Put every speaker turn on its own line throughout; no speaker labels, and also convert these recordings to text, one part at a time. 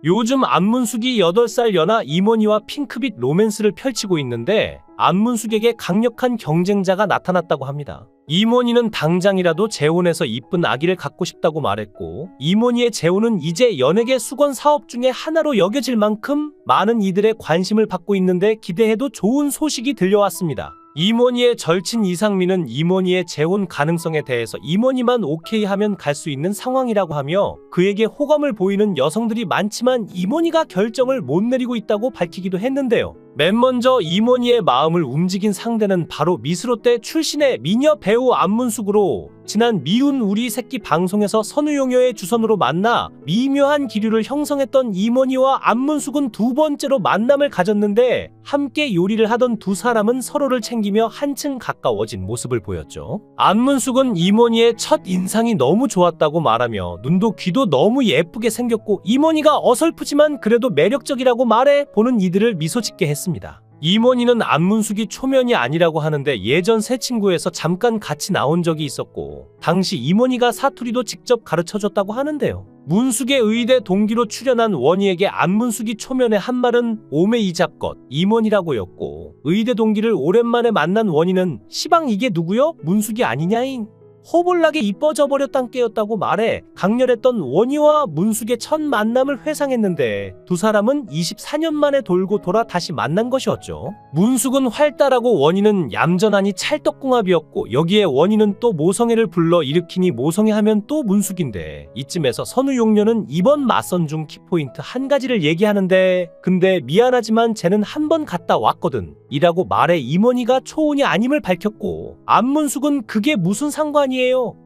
요즘 안문숙이 8살 연하 이모니와 핑크빛 로맨스를 펼치고 있는데 안문숙에게 강력한 경쟁자가 나타났다고 합니다. 이모니는 당장이라도 재혼해서 이쁜 아기를 갖고 싶다고 말했고, 이모니의 재혼은 이제 연예계 수건 사업 중에 하나로 여겨질 만큼 많은 이들의 관심을 받고 있는데 기대해도 좋은 소식이 들려왔습니다. 이모니의 절친 이상민은 이모니의 재혼 가능성에 대해서 이모니만 오케이 하면 갈 수 있는 상황이라고 하며, 그에게 호감을 보이는 여성들이 많지만 이모니가 결정을 못 내리고 있다고 밝히기도 했는데요. 맨 먼저 이모니의 마음을 움직인 상대는 바로 미스롯데 출신의 미녀 배우 안문숙으로, 지난 미운 우리 새끼 방송에서 선우용녀의 주선으로 만나 미묘한 기류를 형성했던 이모니와 안문숙은 두 번째로 만남을 가졌는데, 함께 요리를 하던 두 사람은 서로를 챙기며 한층 가까워진 모습을 보였죠. 안문숙은 이모니의 첫 인상이 너무 좋았다고 말하며 눈도 귀도 너무 예쁘게 생겼고 이모니가 어설프지만 그래도 매력적이라고 말해 보는 이들을 미소 짓게 했습니다. 이모니는 안문숙이 초면이 아니라고 하는데 예전 새 친구에서 잠깐 같이 나온 적이 있었고, 당시 이모니가 사투리도 직접 가르쳐줬다고 하는데요. 문숙의 의대 동기로 출연한 원희에게 안문숙이 초면에 한 말은 오메 이잡것 이모니라고였고, 의대 동기를 오랜만에 만난 원희는 시방 이게 누구요? 문숙이 아니냐잉? 허벌나게 이뻐져 버렸단 깨였다고 말해 강렬했던 원희와 문숙의 첫 만남을 회상했는데, 두 사람은 24년 만에 돌고 돌아 다시 만난 것이었죠. 문숙은 활달하고 원희는 얌전하니 찰떡궁합이었고, 여기에 원희는 또 모성애를 불러 일으키니 모성애 하면 또 문숙인데, 이쯤에서 선우용녀는 이번 맞선 중 키포인트 한 가지를 얘기하는데, 근데 미안하지만 쟤는 한 번 갔다 왔거든 이라고 말해 이모니가 초혼이 아님을 밝혔고, 안문숙은 그게 무슨 상관이에요?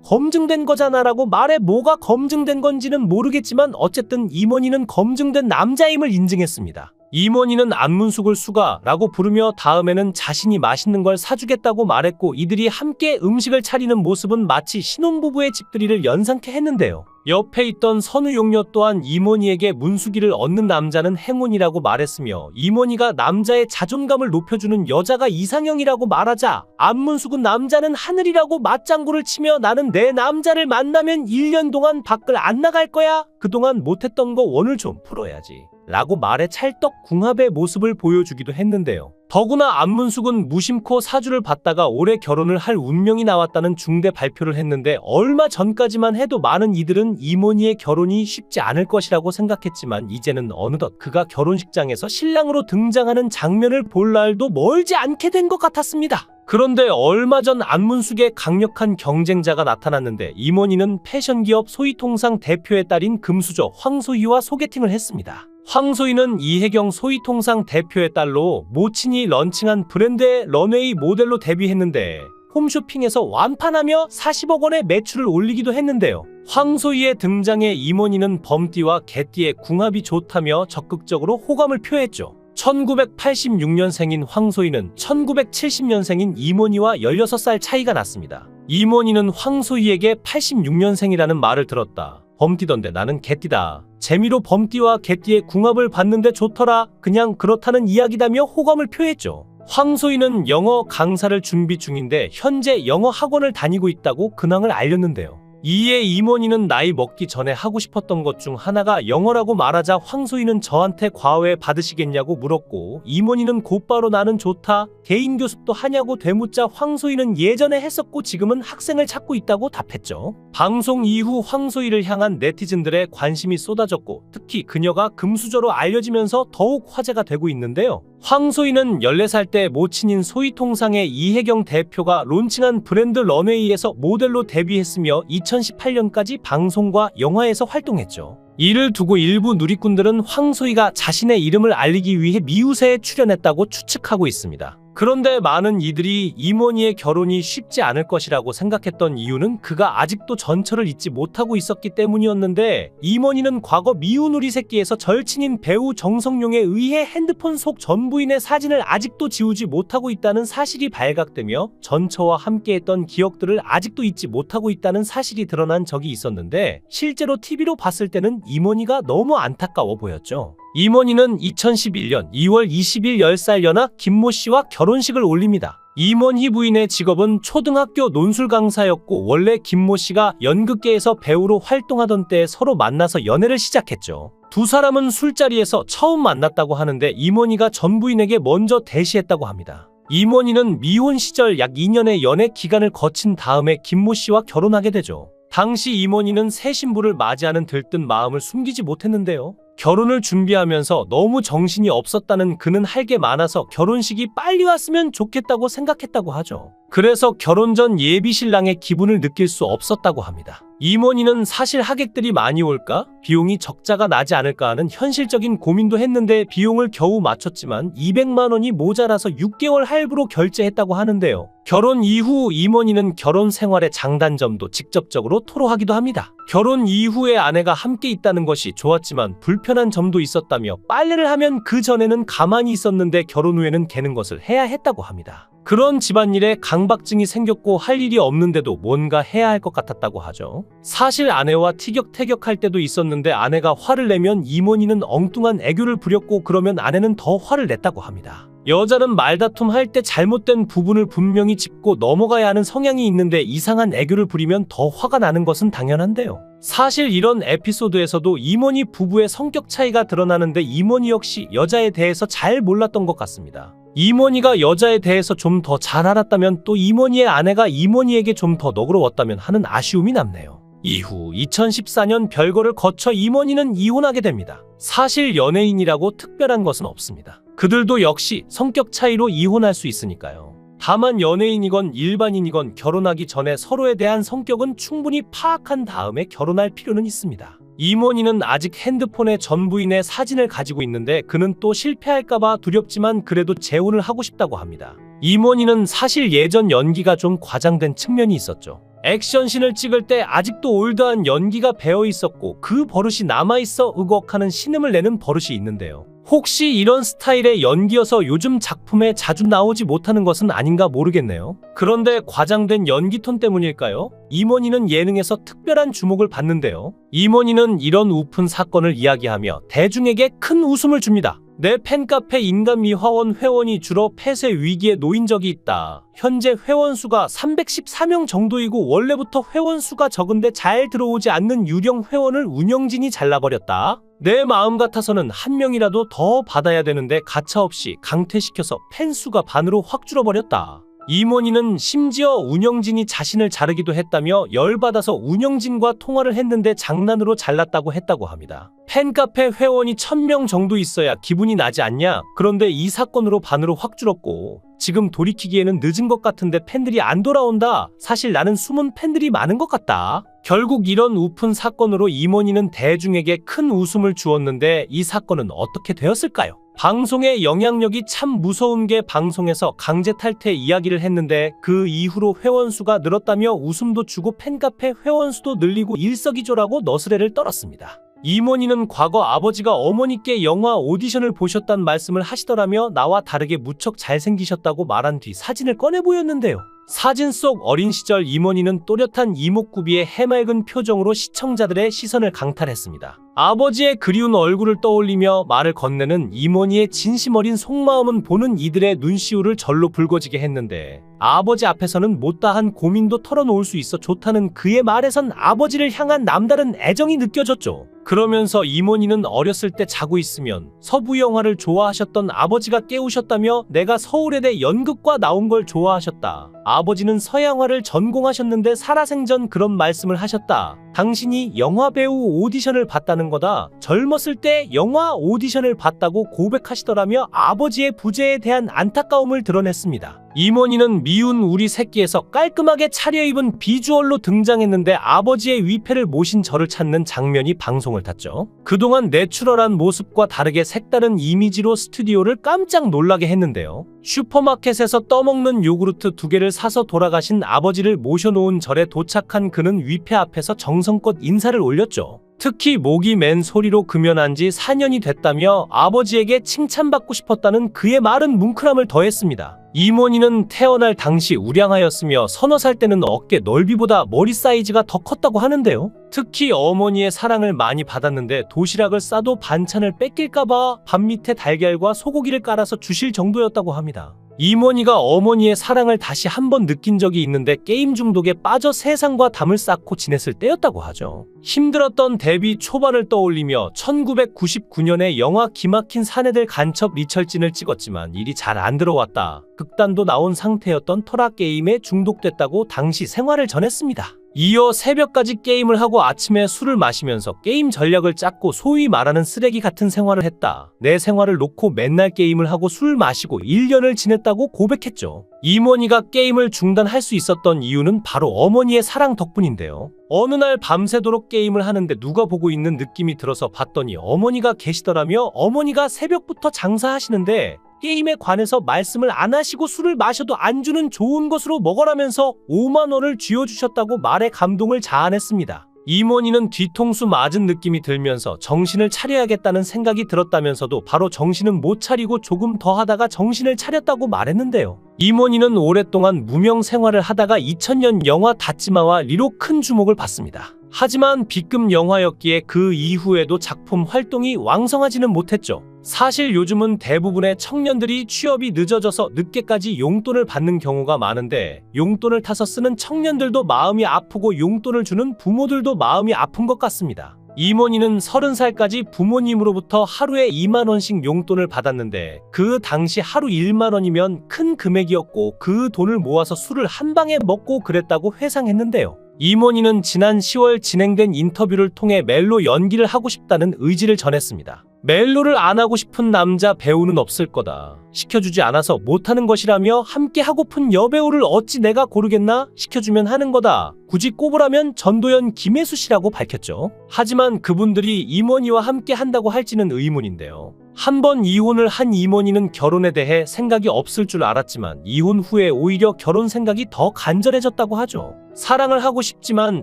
검증된 거잖아 라고 말해 뭐가 검증된 건지는 모르겠지만 어쨌든 이모니는 검증된 남자임을 인증했습니다. 이모니는 안문숙을 수가라고 부르며 다음에는 자신이 맛있는 걸 사주겠다고 말했고, 이들이 함께 음식을 차리는 모습은 마치 신혼부부의 집들이를 연상케 했는데요. 옆에 있던 선우용녀 또한 이모니에게 문숙이를 얻는 남자는 행운이라고 말했으며, 이모니가 남자의 자존감을 높여주는 여자가 이상형이라고 말하자 안문숙은 남자는 하늘이라고 맞장구를 치며 나는 내 남자를 만나면 1년 동안 밖을 안 나갈 거야. 그동안 못했던 거 오늘 좀 풀어야지 라고 말해 찰떡궁합의 모습을 보여주기도 했는데요. 더구나 안문숙은 무심코 사주를 받다가 올해 결혼을 할 운명이 나왔다는 중대 발표를 했는데, 얼마 전까지만 해도 많은 이들은 이모니의 결혼이 쉽지 않을 것이라고 생각했지만 이제는 어느덧 그가 결혼식장에서 신랑으로 등장하는 장면을 볼 날도 멀지 않게 된 것 같았습니다. 그런데 얼마 전 안문숙의 강력한 경쟁자가 나타났는데, 이모니는 패션기업 소희통상 대표의 딸인 금수저 황소희와 소개팅을 했습니다. 황소희는 이혜경 소희통상 대표의 딸로 모친이 런칭한 브랜드의 런웨이 모델로 데뷔했는데, 홈쇼핑에서 완판하며 40억 원의 매출을 올리기도 했는데요. 황소희의 등장에 이모니는 범띠와 개띠의 궁합이 좋다며 적극적으로 호감을 표했죠. 1986년생인 황소희는 1970년생인 이모니와 16살 차이가 났습니다. 이모니는 황소희에게 86년생이라는 말을 들었다. 범띠던데 나는 개띠다. 재미로 범띠와 개띠의 궁합을 봤는데 좋더라. 그냥 그렇다는 이야기다며 호감을 표했죠. 황소희는 영어 강사를 준비 중인데 현재 영어 학원을 다니고 있다고 근황을 알렸는데요. 이에 이모니는 나이 먹기 전에 하고 싶었던 것 중 하나가 영어라고 말하자 황소희는 저한테 과외 받으시겠냐고 물었고, 이모니는 곧바로 나는 좋다. 개인 교습도 하냐고 되묻자 황소희는 예전에 했었고 지금은 학생을 찾고 있다고 답했죠. 방송 이후 황소희를 향한 네티즌들의 관심이 쏟아졌고, 특히 그녀가 금수저로 알려지면서 더욱 화제가 되고 있는데요. 황소희는 14살 때 모친인 소희통상의 이혜경 대표가 론칭한 브랜드 런웨이에서 모델로 데뷔했으며 2018년까지 방송과 영화에서 활동했죠. 이를 두고 일부 누리꾼들은 황소희가 자신의 이름을 알리기 위해 미우새에 출연했다고 추측하고 있습니다. 그런데 많은 이들이 이모니의 결혼이 쉽지 않을 것이라고 생각했던 이유는 그가 아직도 전철을 잊지 못하고 있었기 때문이었는데, 이모니는 과거 미운 우리 새끼에서 절친인 배우 정성용에 의해 핸드폰 속 전 부인의 사진을 아직도 지우지 못하고 있다는 사실이 발각되며, 전처와 함께했던 기억들을 아직도 잊지 못하고 있다는 사실이 드러난 적이 있었는데, 실제로 TV로 봤을 때는 이모니가 너무 안타까워 보였죠. 이모니는 2011년 2월 20일 10살 연하 김모 씨와 결혼식을 올립니다. 임원희 부인의 직업은 초등학교 논술 강사였고 원래 김모 씨가 연극계에서 배우로 활동하던 때에 서로 만나서 연애를 시작했죠. 두 사람은 술자리에서 처음 만났다고 하는데 임원희가 전 부인에게 먼저 대시했다고 합니다. 임원희는 미혼 시절 약 2년의 연애 기간을 거친 다음에 김모 씨와 결혼하게 되죠. 당시 임원희는 새 신부를 맞이하는 들뜬 마음을 숨기지 못했는데요. 결혼을 준비하면서 너무 정신이 없었다는 그는 할 게 많아서 결혼식이 빨리 왔으면 좋겠다고 생각했다고 하죠. 그래서 결혼 전 예비 신랑의 기분을 느낄 수 없었다고 합니다. 임원희는 사실 하객들이 많이 올까? 비용이 적자가 나지 않을까 하는 현실적인 고민도 했는데 비용을 겨우 맞췄지만 200만 원이 모자라서 6개월 할부로 결제했다고 하는데요. 결혼 이후 임원희는 결혼 생활의 장단점도 직접적으로 토로하기도 합니다. 결혼 이후에 아내가 함께 있다는 것이 좋았지만 불편한 점도 있었다며 빨래를 하면 그 전에는 가만히 있었는데 결혼 후에는 개는 것을 해야 했다고 합니다. 그런 집안일에 강박증이 생겼고 할 일이 없는데도 뭔가 해야 할 것 같았다고 하죠. 사실 아내와 티격태격할 때도 있었는데 아내가 화를 내면 임원희는 엉뚱한 애교를 부렸고 그러면 아내는 더 화를 냈다고 합니다. 여자는 말다툼 할 때 잘못된 부분을 분명히 짚고 넘어가야 하는 성향이 있는데 이상한 애교를 부리면 더 화가 나는 것은 당연한데요. 사실 이런 에피소드에서도 임원희 부부의 성격 차이가 드러나는데 임원희 역시 여자에 대해서 잘 몰랐던 것 같습니다. 임원희가 여자에 대해서 좀 더 잘 알았다면 또 임원희의 아내가 임원희에게 좀 더 너그러웠다면 하는 아쉬움이 남네요. 이후 2014년 별거를 거쳐 임원희는 이혼하게 됩니다. 사실 연예인이라고 특별한 것은 없습니다. 그들도 역시 성격 차이로 이혼할 수 있으니까요. 다만 연예인이건 일반인이건 결혼하기 전에 서로에 대한 성격은 충분히 파악한 다음에 결혼할 필요는 있습니다. 임원희는 아직 핸드폰에 전 부인의 사진을 가지고 있는데 그는 또 실패할까봐 두렵지만 그래도 재혼을 하고 싶다고 합니다. 임원희는 사실 예전 연기가 좀 과장된 측면이 있었죠. 액션씬을 찍을 때 아직도 올드한 연기가 배어 있었고 그 버릇이 남아있어 으걱하는 신음을 내는 버릇이 있는데요. 혹시 이런 스타일의 연기여서 요즘 작품에 자주 나오지 못하는 것은 아닌가 모르겠네요. 그런데 과장된 연기 톤 때문일까요? 임원희는 예능에서 특별한 주목을 받는데요. 임원희는 이런 우픈 사건을 이야기하며 대중에게 큰 웃음을 줍니다. 내 팬카페 인간미화원 회원이 줄어 폐쇄 위기에 놓인 적이 있다. 현재 회원 수가 314명 정도이고 원래부터 회원 수가 적은데 잘 들어오지 않는 유령 회원을 운영진이 잘라버렸다. 내 마음 같아서는 한 명이라도 더 받아야 되는데 가차없이 강퇴시켜서 팬 수가 반으로 확 줄어버렸다. 임원희는 심지어 운영진이 자신을 자르기도 했다며 열받아서 운영진과 통화를 했는데 장난으로 잘랐다고 했다고 합니다. 팬카페 회원이 1000명 정도 있어야 기분이 나지 않냐? 그런데 이 사건으로 반으로 확 줄었고 지금 돌이키기에는 늦은 것 같은데 팬들이 안 돌아온다. 사실 나는 숨은 팬들이 많은 것 같다. 결국 이런 우픈 사건으로 임원희는 대중에게 큰 웃음을 주었는데 이 사건은 어떻게 되었을까요? 방송의 영향력이 참 무서운 게 방송에서 강제 탈퇴 이야기를 했는데 그 이후로 회원 수가 늘었다며 웃음도 주고 팬카페 회원 수도 늘리고 일석이조라고 너스레를 떨었습니다. 임원희는 과거 아버지가 어머니께 영화 오디션을 보셨단 말씀을 하시더라며 나와 다르게 무척 잘생기셨다고 말한 뒤 사진을 꺼내 보였는데요. 사진 속 어린 시절 임원희는 또렷한 이목구비의 해맑은 표정으로 시청자들의 시선을 강탈했습니다. 아버지의 그리운 얼굴을 떠올리며 말을 건네는 임원희의 진심 어린 속마음은 보는 이들의 눈시울을 절로 붉어지게 했는데 아버지 앞에서는 못다한 고민도 털어놓을 수 있어 좋다는 그의 말에선 아버지를 향한 남다른 애정이 느껴졌죠. 그러면서 임원희는 어렸을 때 자고 있으면 서부 영화를 좋아하셨던 아버지가 깨우셨다며 내가 서울예대 연극과 나온 걸 좋아하셨다. 아버지는 서양화를 전공하셨는데 살아생전 그런 말씀을 하셨다. 당신이 영화배우 오디션을 봤다는 거다. 젊었을 때 영화 오디션을 봤다고 고백하시더라며 아버지의 부재에 대한 안타까움을 드러냈습니다. 임원희는 미운 우리 새끼에서 깔끔하게 차려입은 비주얼로 등장했는데 아버지의 위패를 모신 저를 찾는 장면이 방송을 탔죠. 그동안 내추럴한 모습과 다르게 색다른 이미지로 스튜디오를 깜짝 놀라게 했는데요. 슈퍼마켓에서 떠먹는 요구르트 2개를 사서 돌아가신 아버지를 모셔놓은 절에 도착한 그는 위패 앞에서 정성껏 인사를 올렸죠. 특히 목이 맨 소리로 금연한 지 4년이 됐다며 아버지에게 칭찬받고 싶었다는 그의 말은 뭉클함을 더했습니다. 임원희는 태어날 당시 우량하였으며 서너 살 때는 어깨 넓이보다 머리 사이즈가 더 컸다고 하는데요. 특히 어머니의 사랑을 많이 받았는데 도시락을 싸도 반찬을 뺏길까봐 밥 밑에 달걀과 소고기를 깔아서 주실 정도였다고 합니다. 이모니가 어머니의 사랑을 다시 한번 느낀 적이 있는데 게임 중독에 빠져 세상과 담을 쌓고 지냈을 때였다고 하죠. 힘들었던 데뷔 초반을 떠올리며 1999년에 영화 기막힌 사내들 간첩 리철진을 찍었지만 일이 잘 안 들어왔다. 극단도 나온 상태였던 터라 게임에 중독됐다고 당시 생활을 전했습니다. 이어 새벽까지 게임을 하고 아침에 술을 마시면서 게임 전략을 짰고 소위 말하는 쓰레기 같은 생활을 했다. 내 생활을 놓고 맨날 게임을 하고 술 마시고 1년을 지냈다고 고백했죠. 이모니가 게임을 중단할 수 있었던 이유는 바로 어머니의 사랑 덕분인데요. 어느 날 밤새도록 게임을 하는데 누가 보고 있는 느낌이 들어서 봤더니 어머니가 계시더라며. 어머니가 새벽부터 장사하시는데 게임에 관해서 말씀을 안 하시고 술을 마셔도 안주는 좋은 것으로 먹어라면서 5만 원을 쥐어주셨다고 말에 감동을 자아냈습니다. 이모니는 뒤통수 맞은 느낌이 들면서 정신을 차려야겠다는 생각이 들었다면서도 바로 정신은 못 차리고 조금 더 하다가 정신을 차렸다고 말했는데요. 이모니는 오랫동안 무명 생활을 하다가 2000년 영화 닫지마와 리로 큰 주목을 받습니다. 하지만 B급 영화였기에 그 이후에도 작품 활동이 왕성하지는 못했죠. 사실 요즘은 대부분의 청년들이 취업이 늦어져서 늦게까지 용돈을 받는 경우가 많은데 용돈을 타서 쓰는 청년들도 마음이 아프고 용돈을 주는 부모들도 마음이 아픈 것 같습니다. 이모니는 30살까지 부모님으로부터 하루에 2만 원씩 용돈을 받았는데 그 당시 하루 1만 원이면 큰 금액이었고 그 돈을 모아서 술을 한 방에 먹고 그랬다고 회상했는데요. 이모니는 지난 10월 진행된 인터뷰를 통해 멜로 연기를 하고 싶다는 의지를 전했습니다. 멜로를 안 하고 싶은 남자 배우는 없을 거다. 시켜주지 않아서 못하는 것이라며 함께 하고픈 여배우를 어찌 내가 고르겠나? 시켜주면 하는 거다. 굳이 꼽으라면 전도연, 김혜수 씨라고 밝혔죠. 하지만 그분들이 이모니와 함께 한다고 할지는 의문인데요. 한 번 이혼을 한 이모니는 결혼에 대해 생각이 없을 줄 알았지만 이혼 후에 오히려 결혼 생각이 더 간절해졌다고 하죠. 사랑을 하고 싶지만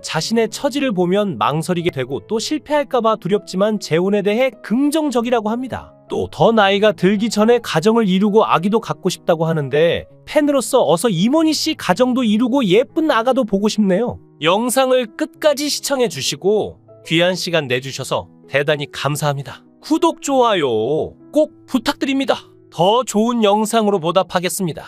자신의 처지를 보면 망설이게 되고 또 실패할까봐 두렵지만 재혼에 대해 긍정적이라고 합니다. 또 더 나이가 들기 전에 가정을 이루고 아기도 갖고 싶다고 하는데 팬으로서 어서 이모니 씨 가정도 이루고 예쁜 아가도 보고 싶네요. 영상을 끝까지 시청해 주시고 귀한 시간 내주셔서 대단히 감사합니다. 구독, 좋아요 꼭 부탁드립니다. 더 좋은 영상으로 보답하겠습니다.